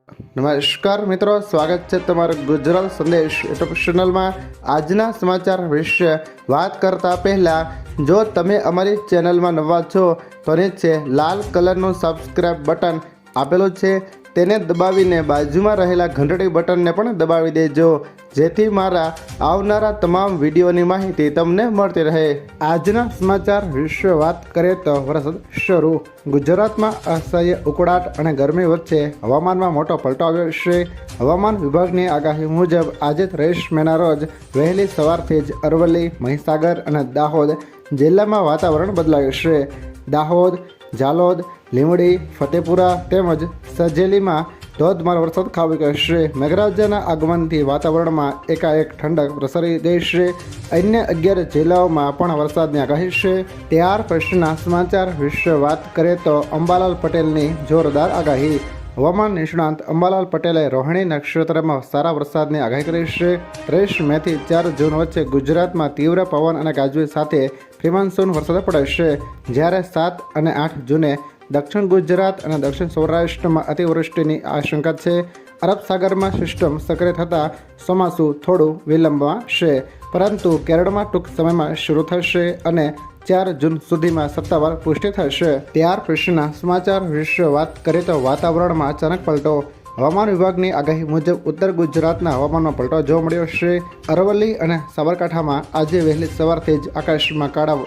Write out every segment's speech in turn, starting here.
નમસ્કાર મિત્રો, સ્વાગત છે તમારું ગુજરાત સંદેશ યુટ્યુબ ચેનલમાં। આજના સમાચાર વિશે વાત કરતા પહેલાં જો તમે અમારી ચેનલમાં નવા છો તો નીચે લાલ કલરનું સબસ્ક્રાઇબ બટન આપેલું છે તેને દબાવીને બાજુમાં રહેલા ઘંટડી બટનને પણ દબાવી દેજો, જેથી મારા આવનારા તમામ વિડીયોની માહિતી તમને મળતી રહે। આજના સમાચાર વિશે વાત કરીએ તો વરસાદ શરૂ। ગુજરાતમાં અસહ્ય ઉકળાટ અને ગરમી વચ્ચે હવામાનમાં મોટો પલટો આવ્યો છે। હવામાન વિભાગની આગાહી મુજબ આજે 23 મેના રોજ વહેલી સવારથી જ અરવલ્લી, મહીસાગર અને દાહોદ જિલ્લામાં વાતાવરણ બદલાયું છે। દાહોદ, ઝાલોદ, લીંબડી, ફતેપુરા તેમજ સજેલીમાં ધોધમાર વરસાદ ખાબકી ગયો છે। મેઘરાજાના આગમનથી વાતાવરણમાં એકાએક ઠંડક પ્રસરી ગઈ છે। અન્ય 11 જિલ્લાઓમાં પણ વરસાદની આગાહી છે। ત્યાર પછીના સમાચાર વિશે વાત કરીએ તો અંબાલાલ પટેલની જોરદાર આગાહી। હવામાન નિષ્ણાંત અંબાલાલ પટેલે રોહિણી નક્ષત્રમાં સારા વરસાદની આગાહી કરી છે। 30 મેથી 4 જૂન વચ્ચે ગુજરાતમાં તીવ્ર પવન અને ગાજવીજ સાથે પ્રી-મોન્સૂન વરસાદ પડશે, જ્યારે 7 અને 8 જૂને દક્ષિણ ગુજરાત અને દક્ષિણ સૌરાષ્ટ્રમાં અતિવૃષ્ટિની આશંકા છે। અરબ સાગરમાં સિસ્ટમ સક્રિય થતાં ચોમાસું થોડું વિલંબમાં છે, પરંતુ કેરળમાં ટૂંક સમયમાં શરૂ થશે અને 4 જૂન સુધીમાં સત્તાવાર પુષ્ટિ થશે। ત્યાર પછીના સમાચાર વિશે વાત કરીએ તો વાતાવરણમાં અચાનક પલટો। હવામાન વિભાગની આગાહી મુજબ ઉત્તર ગુજરાતના હવામાનમાં પલટો જોવા મળ્યો છે। અરવલ્લી અને સાબરકાંઠામાં આજે વહેલી સવારથી જ આકાશમાં કાળા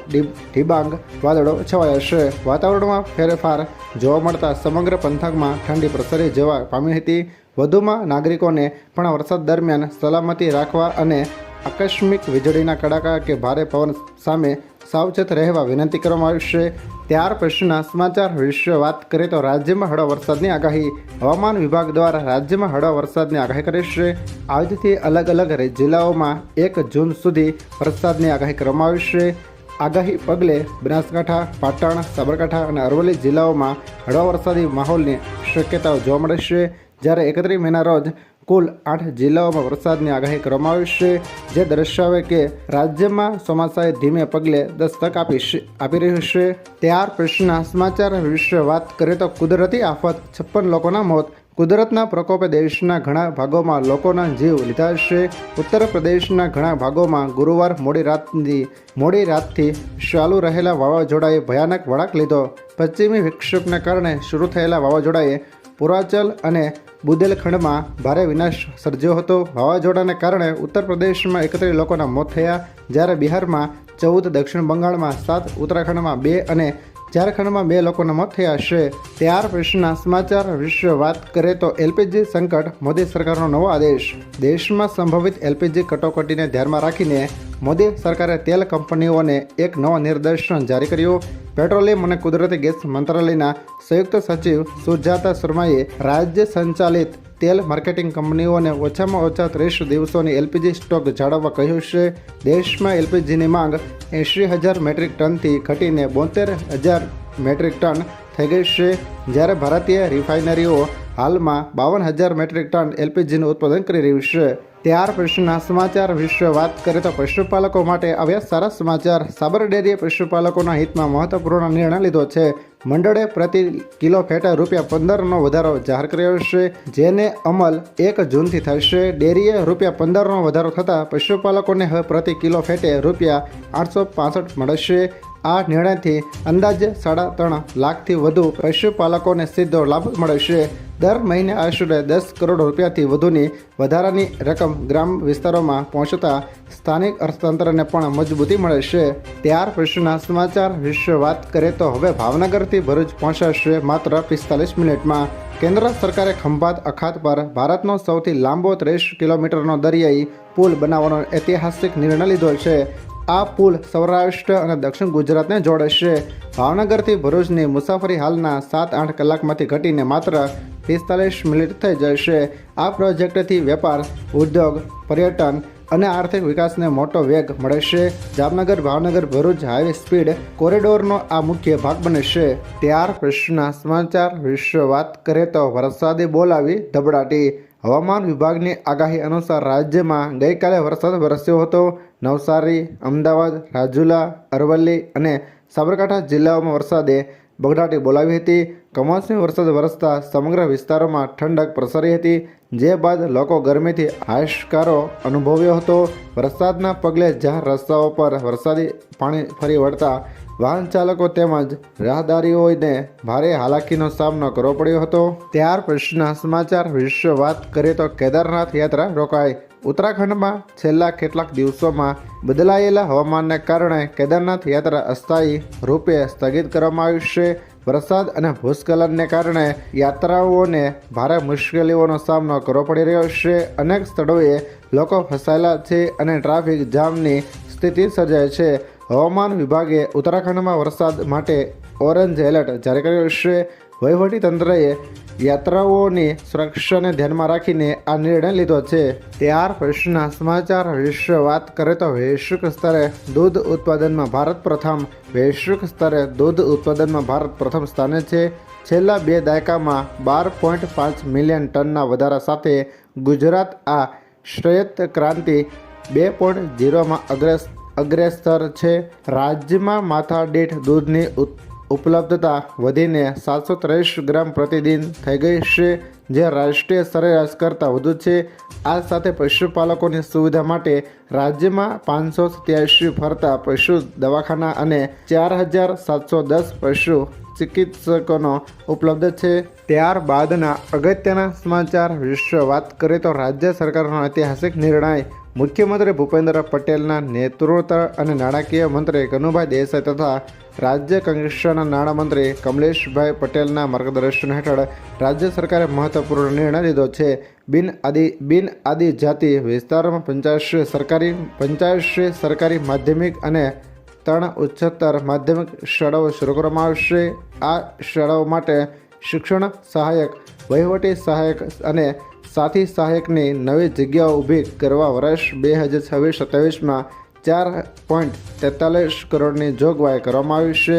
ડિબાંગ વાદળો છવાયા છે। વાતાવરણમાં ફેરફાર જોવા મળતા સમગ્ર પંથકમાં ઠંડી પ્રસરી જવા પામી હતી। વધુમાં નાગરિકોને પણ વરસાદ દરમિયાન સલામતી રાખવા અને આકસ્મિક વીજળીના કડાકા કે ભારે પવન સામે સાવચેત રહેવા વિનંતી કરવામાં આવી છે। ત્યાર પછીના સમાચાર વિશે વાત કરીએ તો રાજ્યમાં હળવા વરસાદની આગાહી। હવામાન વિભાગ દ્વારા રાજ્યમાં હળવા વરસાદની આગાહી કરી છે। આજથી અલગ અલગ જિલ્લાઓમાં 1 જૂન સુધી વરસાદની આગાહી કરવામાં આવી છે। આગાહી પગલે બનાસકાંઠા, પાટણ, સાબરકાંઠા અને અરવલ્લી જિલ્લાઓમાં હળવા વરસાદી માહોલની શક્યતાઓ જોવા મળે છે, જ્યારે 31 મેના રોજ કુલ 8 જિલ્લાઓમાં વરસાદની આગાહી કરવામાં આવી છે, જે દર્શાવે કે રાજ્યમાં ચોમાસાએ ધીમે પગલે દસ્તક આપી રહ્યું છે। ત્યાર પછીના સમાચાર વિશે વાત કરીએ તો કુદરતી આફત, 56 લોકોના મોત। કુદરતના પ્રકોપે દેશના ઘણા ભાગોમાં લોકોના જીવ લીધા છે। ઉત્તર પ્રદેશના ઘણા ભાગોમાં ગુરુવાર મોડી રાતથી ચાલુ રહેલા વાવાઝોડાએ ભયાનક વળાંક લીધો। પશ્ચિમી વિક્ષેપને કારણે શરૂ થયેલા વાવાઝોડાએ પૂર્વાંચલ અને બુંદેલખંડમાં ભારે વિનાશ સર્જ્યો હતો। વાવાઝોડાને કારણે ઉત્તર પ્રદેશમાં 31 લોકોના મોત થયા, જ્યારે બિહારમાં 14, દક્ષિણ બંગાળમાં 7, ઉત્તરાખંડમાં 2 અને ઝારખંડમાં 2 લોકોના મોત થયા છે। ત્યાર પછીના સમાચાર વિશે વાત કરીએ તો એલપીજી સંકટ, મોદી સરકારનો નવો આદેશ। દેશમાં સંભવિત એલપીજી કટોકટીને ધ્યાનમાં રાખીને મોદી સરકારે તેલ કંપનીઓને એક નવો નિર્દેશન જારી કર્યો। પેટ્રોલિયમ અને કુદરતી ગેસ મંત્રાલયના સંયુક્ત સચિવ સુજાતા શર્માએ રાજ્ય સંચાલિત તેલ માર્કેટિંગ કંપનીઓને ઓછામાં ઓછા 30 દિવસોની એલપીજી સ્ટોક જાળવવા કહ્યું છે। દેશમાં એલપીજીની માંગ 80,000 મેટ્રિક ટનથી ઘટીને 72,000 મેટ્રિક ટન થઈ ગઈ છે, જ્યારે ભારતીય રિફાઇનરીઓ હાલમાં 52,000 મેટ્રિક ટન એલપીજીનું ઉત્પાદન કરી રહ્યું છે। ત્યાર પછીના સમાચાર વિશે વાત કરીએ તો પશુપાલકો માટે આવ્યા સારા સમાચાર। સાબર ડેરીએ પશુપાલકોના હિતમાં મહત્વપૂર્ણ નિર્ણય લીધો છે। મંડળે પ્રતિ કિલો ફેટે ₹15નો વધારો જાહેર કર્યો છે, જેને અમલ 1 જૂનથી થશે। ડેરીએ ₹15નો વધારો થતાં પશુપાલકોને હવે પ્રતિ કિલો ફેટે ₹865 મળશે। આ નિર્ણયથી અંદાજે 3.5 લાખથી વધુ પશુપાલકોને સીધો લાભ મળશે। દર મહિને આશરે 10 કરોડ રૂપિયાથી વધુની વધારાની રકમ ગ્રામ વિસ્તારોમાં પહોંચતા સ્થાનિક અર્થતંત્રને પણ મજબૂતી મળશે। ત્યાર પછીના સમાચાર વિશે વાત કરીએ તો હવે ભાવનગરથી ભરૂચ પહોંચાશે માત્ર 45 મિનિટમાં। કેન્દ્ર સરકારે ખંભાત અખાત પર ભારતનો સૌથી લાંબો 30 કિલોમીટરનો દરિયાઈ પુલ બનાવવાનો ઐતિહાસિક નિર્ણય લીધો છે। આ પુલ સૌરાષ્ટ્ર અને દક્ષિણ ગુજરાતને જોડશે। ભાવનગરથી ભરૂચની મુસાફરી હાલના 7-8 કલાકમાંથી ઘટીને માત્ર 45 મિનિટ થઈ જશે। આ પ્રોજેક્ટથી વેપાર, ઉદ્યોગ, પર્યટન અને આર્થિક વિકાસને મોટો વેગ મળશે। જામનગર, ભાવનગર, ભરૂચ હાઈવે સ્પીડ કોરિડોરનો આ મુખ્ય ભાગ બનશે। ત્યાર પછીના સમાચાર વિશે વાત કરીએ તો વરસાદે બોલાવી ધબડાટી। હવામાન વિભાગની આગાહી અનુસાર રાજ્યમાં ગઈકાલે વરસાદ વરસ્યો હતો। નવસારી, અમદાવાદ, રાજુલા, અરવલ્લી અને સાબરકાંઠા જિલ્લાઓમાં વરસાદે બગડાટી બોલાવી હતી. કમોસમી વરસાદ વરસતા સમગ્ર વિસ્તારોમાં ઠંડક પ્રસરી હતી, જે બાદ લોકો ગરમીથી હાશકારો અનુભવ્યો હતો. વરસાદના પગલે જ્યાં રસ્તાઓ પર વરસાદી પાણી ફરી વળતા વાહન ચાલકો તેમજ રાહદારીઓને ભારે હાલાકીનો સામનો કરવો પડ્યો હતો. ત્યાર પછીના સમાચાર વિશે વાત કરીએ તો કેદારનાથ યાત્રા રોકાઈ. ઉત્તરાખંડમાં છેલ્લા કેટલાક દિવસોમાં બદલાયેલા હવામાનને કારણે કેદારનાથ યાત્રા અસ્થાયી રૂપે સ્થગિત કરવામાં આવી છે. વરસાદ અને ભૂસ્ખલનને કારણે યાત્રાઓને ભારે મુશ્કેલીઓનો સામનો કરવો પડી રહ્યો છે. અનેક સ્થળોએ લોકો ફસાયેલા છે અને ટ્રાફિક જામની સ્થિતિ સર્જાય છે. હવામાન વિભાગે ઉત્તરાખંડમાં વરસાદ માટે ઓરેન્જ એલર્ટ જારી કર્યો છે. વહીવટીતંત્રએ યાત્રાઓની સુરક્ષાને ધ્યાનમાં રાખીને આ નિર્ણય લીધો છે. ત્યાર પછીના સમાચાર વિશે વાત કરીએ તો વૈશ્વિક સ્તરે દૂધ ઉત્પાદનમાં ભારત પ્રથમ. વૈશ્વિક સ્તરે દૂધ ઉત્પાદનમાં ભારત પ્રથમ સ્થાને છે. છેલ્લા 2 દાયકામાં 12.5 મિલિયન ટનના વધારા સાથે ગુજરાત આ શ્વેત ક્રાંતિ 2.0માં અગ્રેસર છે. રાજ્યમાં માથાદીઠ દૂધની ઉપલબ્ધતા વધીને 723 ગ્રામ પ્રતિદિન થઈ ગઈ છે, જે રાષ્ટ્રીય સરેરાશ કરતાં વધુ છે. આ સાથે પશુપાલકોની સુવિધા માટે રાજ્યમાં 587 ફરતા પશુ દવાખાના અને 4710 પશુ ચિકિત્સકોનો ઉપલબ્ધ છે. ત્યારબાદના અગત્યના સમાચાર વિશે વાત કરીએ તો રાજ્ય સરકારનો ઐતિહાસિક નિર્ણય. મુખ્યમંત્રી ભૂપેન્દ્ર પટેલના નેતૃત્વ અને નાણાકીય મંત્રી કનુભાઈ દેસાઈ તથા રાજ્ય કક્ષાના નાણામંત્રી કમલેશભાઈ પટેલના માર્ગદર્શન હેઠળ રાજ્ય સરકારે મહત્વપૂર્ણ નિર્ણય લીધો છે. બિન આદિજાતિ વિસ્તારોમાં 85 સરકારી માધ્યમિક અને 3 ઉચ્ચતર માધ્યમિક શાળાઓ શરૂ કરવામાં આવશે. આ શાળાઓ માટે શિક્ષણ સહાયક, વહીવટી સહાયક અને સાથી સહાયકની નવી જગ્યાઓ ઊભી કરવા વર્ષ 2026-27માં 4.43 કરોડની જોગવાઈ કરવામાં આવી છે.